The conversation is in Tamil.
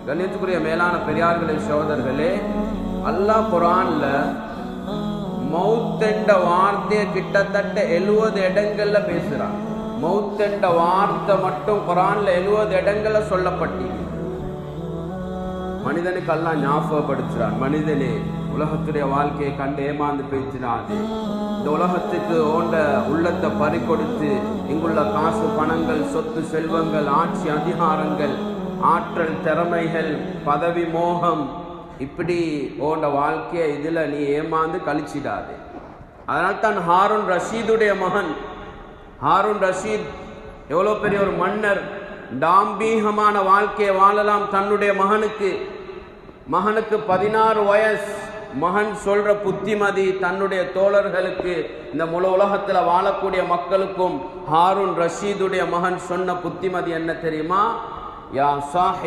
கண்ணியத்துக்குரிய மேலான பெரியார்களே சகோதரர்களே, அல்லாஹ் குர்ஆன்ல மௌத் என்ற வார்த்தையை கிட்டத்தட்ட 70 இடங்கள்ல பேசுறான். மௌத் என்ற வார்த்தை மட்டும் குர்ஆன்ல 70 இடங்கள்ல சொல்லப்பட்டு மனிதனுக்கு அல்லாஹ் ஞாபகப்படுத்துறான். மனிதனே, உலகத்துடைய வாழ்க்கையை கண்டு ஏமாந்து பேசினாது. இந்த உலகத்துக்கு ஓண்ட உள்ளத்தை பறி கொடுத்து இங்குள்ள காசு பணங்கள் சொத்து செல்வங்கள் ஆட்சி அதிகாரங்கள் ஆற்றல் திறமைகள் பதவி மோகம் இப்படி ஓண்ட வாழ்க்கையை இதில் நீ ஏமாந்து கழிச்சிடாது. அதனால்தான் ஹாரூன் ரஷீதுடைய மகன் ஹாரூன் ரஷீத் எவ்வளோ பெரிய ஒரு மன்னர், டாம்பீகமான வாழ்க்கையை வாழலாம். தன்னுடைய மகனுக்கு 16 வயசு. மகன் சொல்ற புத்திமதி தன்னுடைய தோழர்களுக்கு, இந்த முழு உலகத்தில் வாழக்கூடிய மக்களுக்கும் ஹாரூன் ரஷீதுடைய மகன் சொன்ன புத்திமதி என்ன தெரியுமா? யா சாஹி